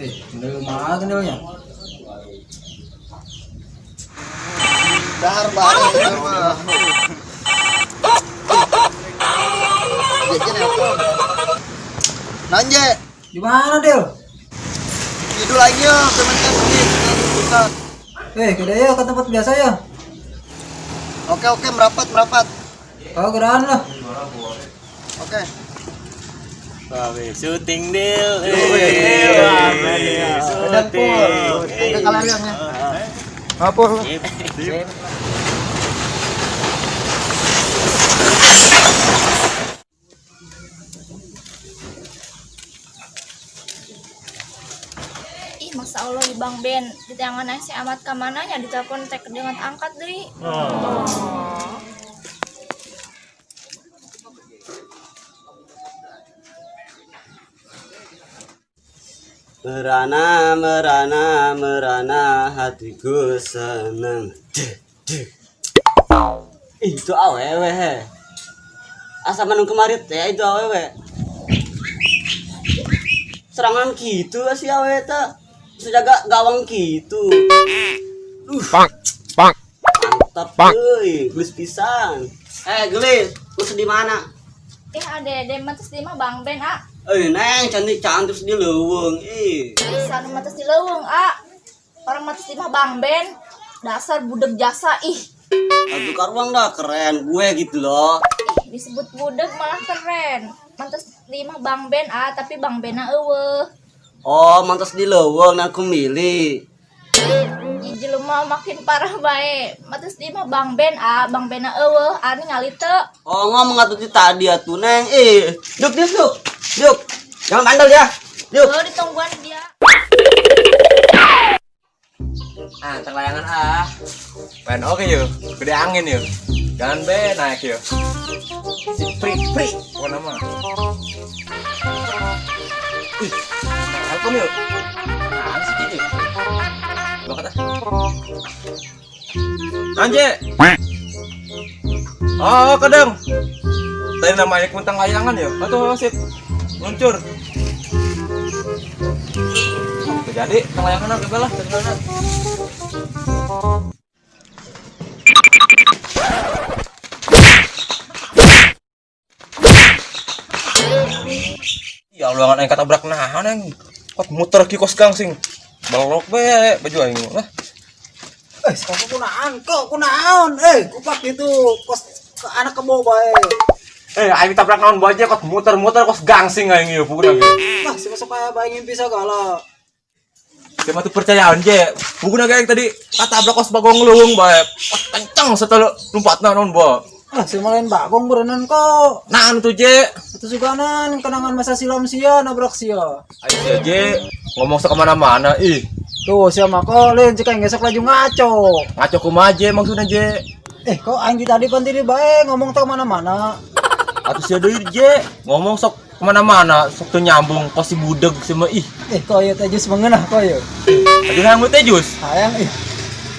Kendil mana kendilnya? Dahar bareng mah. Jajan apa? Nanje, Di mana Del? tidur lagi ya, teman-teman pusat. Kita ya ke tempat biasa ya. Oke, merapat. Kau gerahan lah. Oke. Syuting deal. Ada kalariannya. Apa? Ih, Masya Allah di Bang Ben di tangan si amat kemananya ditelepon tek dengan angkat deh. Merana hatiku seneng. Itu awewe he. Asa menung kemarin teh itu awewe. Serangan gitu si awewe teh. Sejaga gawang gitu. Pak. Mantap euy, geus pisan. Gelis, lu di mana? Ade mates di mah Bang Ben Neng cantik di leuweung. Bisa mates di leuweung orang mates di mah Bang Ben dasar budeg jasa Aduh karuang dah keren gue gitu loh. disebut budeg malah keren mates di mah Bang Ben tapi Bang Bena eueuh. Oh, mantas di leuweung dan aku milih. Jelema makin parah bae mates di mah Bang Ben Bang Bena eueuh ani ngali teu. Oh, ngomong atuh tadi atuh Neng. Duk. Jangan bandel ya. Duk. Ditungguan dia. Terlayangan main oke yuk, gede angin yuk. Jangan naik yuk. Si Pri, apa nama? Alkom yuk. Si Cici. Lo kata. Anje. Oh, kadang. Tadi namanya kuntang layangan ya. Atau sip. Luncur. Jadi layangan apa lah terkenal. Ya Allah kan kata tabrak nahan yang kok muter ki kos gangsing. Balok be baju aing lah. Sekarang kunaon? Kupak itu kos ke anak kebo bae. Aing tabrak naon bae kok muter kos gangsing aing ieu pukul lagi. Lah, si masuk kaya bae ngimpi sagala. Dia mah tuh percayaan je. Pukul lagi tadi katabrak kos bagong leuweung bae. Kencang setelah lompatna naon bae. Si malain bagong berenang kok. Nah tuh je. Itu suganan kenangan masa silam sia nabrak sia. Ayo si je ngomong sekemana-mana Tuh siapa kok lain cek ngesek laju ngaco. Ngaco kumaha je maksudnya je. Kok aing di tadi pantiri bae ngomong teu mana-mana. Atuh sia deui je ngomong sok kemana-mana sok teu nyambung kos si budeg sama Kok ieu teh jus mengeunah kok ieu. Aduh hayang teh jus. Hayang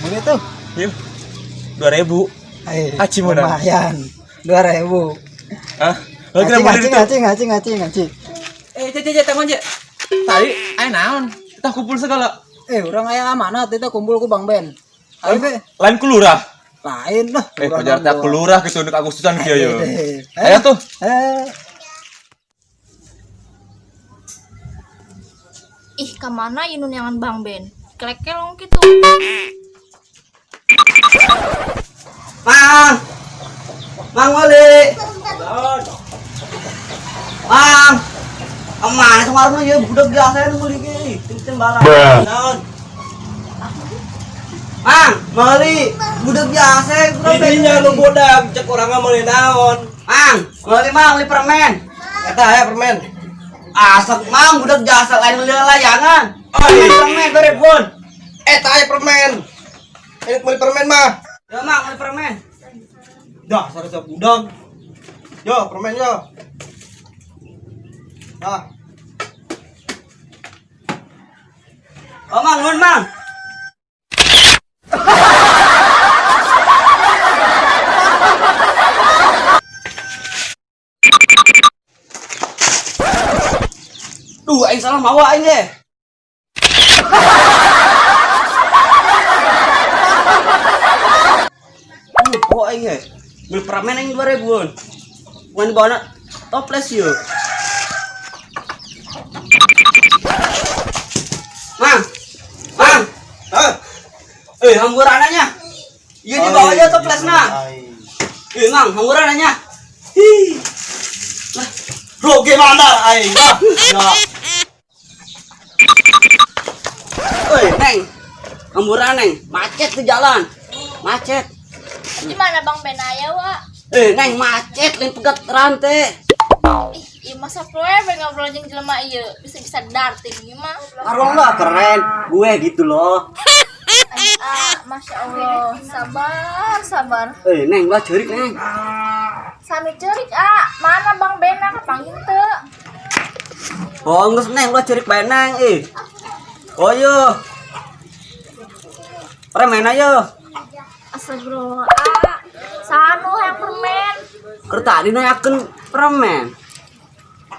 Muli tuh. Ieu 2000. Aci mana? Lumayan. 2000. Hah? Lagi Ngacing. Je tangan je. Tadi aya naon? Kita kumpul segala. Urang aya amanat itu kumpul ku Bang Ben. Ayo be. Lain ku lurah. Lain lah. Pajar teh ku lurah gitu untuk Agustusan kieu ye. Ayo tuh. Kemana inun yangan Bang Ben kelek-kelong gitu. Mang Wali. Mang. Kemana kemarin ya budak biasa nu meuli ge. Teu bala. Naon? Mang, meuli budak biasa kurang Didinya lu bodak cek urang meuli naon. Mang, meuli permen. Eta aya permen. Asap mang budak biasa lain meuli layangan. Permen berebon. Eta aya permen. Ini meuli permen mah. Ya mang, meuli permen. Dah, sarua budak. Yo, permen yo. Nah. Oh mang, nuhun mang. Duh, aing salah mawa aing deh. Oh iya, beli permen yang 2000-an. Bukan dibawa toples yuk. Mang, mang, hamburananya. Iya dibawa aja toplesnya. Mang, hamburananya. Hi, lah, rugi mandar, aing. Neng, hamburan neng, macet di jalan, macet. Gimana Bang Ben aya wa? Neng macet, lain pegat rantai. Ih, masa plewe ngobrol jeung jelema ieu bisa-bisa darting gimana? Karo nggak keren, gue gitu loh. Masya Allah, sabar. Neng, gua cerik neng. Sami ceurik mana Bang Bena kapanggih teu? Oh, nggak neng, gua cerik bae neng. Oh yo, permen ayo. Astagfirullah, sanu yang permen. Keur tadi nanyakeun permen.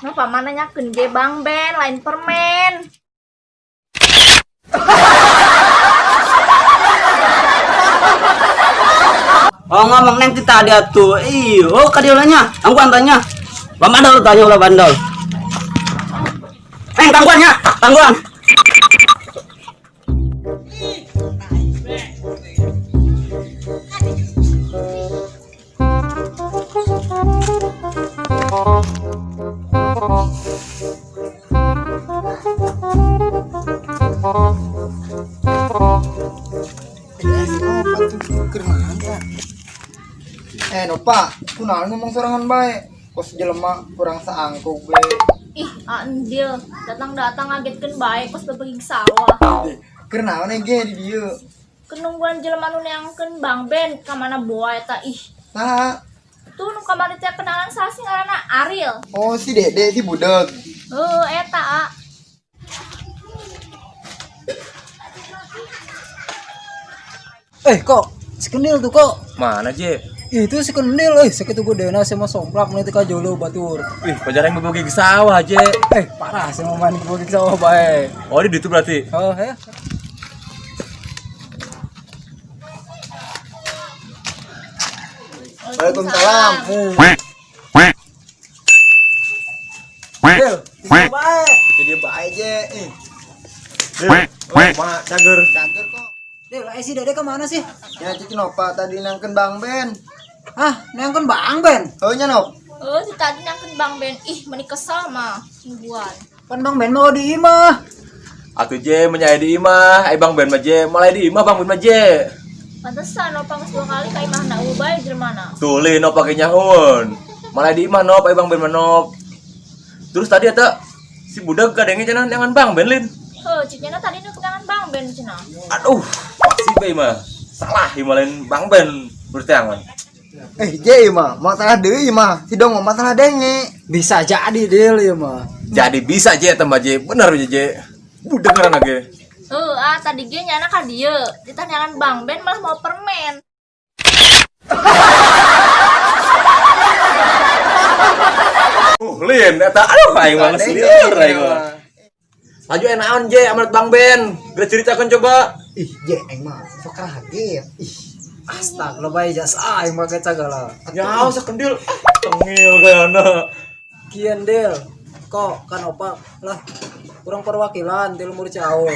Napa mana nyakeun ge Bang Ben lain permen. Oh ngomong neng kita ada tuh. Oh kadiolanya, tangguan tanya. Bandol tanya ulah bandol. Neng tangguan. Nopa, kunaon ngomong sorangan bae. Kos jelema kurang saangkung be. Ih, andil, datang ngagetkeun bae kos bebeging sawah. Keur naon ge di dieu? Kenungguan jelema nu neangkeun Bang Ben ka mana boa eta ih. Nah, Tuh nu kamari teh kenalan sasi ngaranna Ariel. oh si Dede si budak. Eta Kok si Kendil tuh kok. Mana Je? Itu si Kendil sakitu gedena sama somplak nanti ka jolo batur. Wih, pajar yang berbagi ke sawah Je. Parah sama main ke sawah bae. Oh, di situ berarti. Oh, ya. Waalaikumsalam. Kendil, itu bae. Jadi bae je. Ma, cager. Cager kok. Dil, si Dede kemana sih? Ya Cici Nopa tadi nangkeun Bang Ben. Neangkeun Bang Ben. Oh nya Nop. si tadi nangkeun Bang Ben. Ih, meuni kesel mah mingguan. Kan Bang Ben mau di imah. Atuh Je menyai di imah, Bang Ben mah Je, mulai di imah Bang Ben mah Je. Pantesan Nopang geus 2 kali ka imahna bae jelema. Tuli no pake nyahoon. Mulai di imah no, Bang Ben mah no. Terus tadi eta si budak gadengnya cenah dengan Bang Ben lin. Cikena tadi nu pegangan Bang Ben cenah. Aduh, pasti bae mah. Salah imalain Bang Ben bertangan. Je mah, masalah deui mah. Si dong masalah denge. Bisa jadi Dil ya mah. Jadi bisa Je tambah Je, bener Je. Budak ngaranna ge. Tadi ge nyana ka dieu. Ditanyakan Bang Ben malah mau permen. Lin, eta aduh aing mah selieur aing mah. Laju enaon Je amanat Bang Ben. Geus ceritakeun coba. Je aing mah sok kaget. Astagfirullah bae jas aing make cagala. Nyaho sakendil. Tengil gayana. Kian Dil. Kok kan opa lah kurang perwakilan di Lumur Ciaul.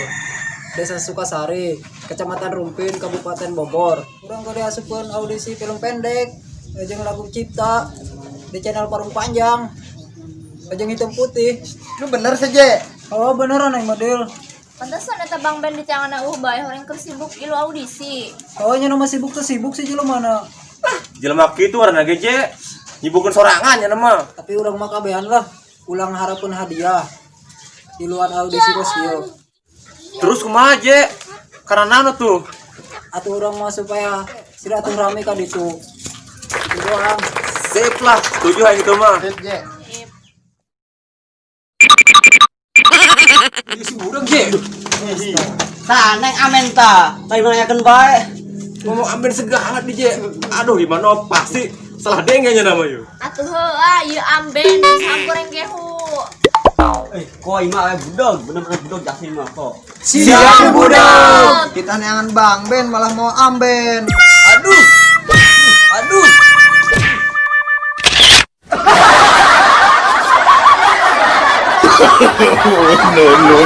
Desa Sukasari, Kecamatan Rumpin, Kabupaten Bogor. Kurang kode asupkeun audisi film pendek, jeung lagu cipta di channel Parung Panjang. Jeung Hitam Putih. Lu bener saja. Oh beneran aing model. Pantesan eta Bang Ben ditanganna bae horeng keur sibuk ilu audisi. Oh nya mah sibuk sih jelema mana. Jelema kitu warna ge Je. Nyibukeun sorangan nya mah. Tapi urang mah kabehan lah ulang harapan hadiah di luar audisi sosial. Terus kumaha Je? Karena naon tuh? Atuh urang mah supaya silaturahmi ka ditu. Itu doang. Sip lah, setuju aing kitu mah. Je. Si budak Je. Tah neng amen tah. Tadi nanyakeun bae. Ngomong amben segala di Je. Aduh gimana pasti salah dengenya nama yuk. Atuh ieu Amben sampureng gehu. Kok ima budog, bener-bener budog jasin mah kok. Siap budak. Kita neangan Bang Ben malah mau amben. Aduh. Aduh. No.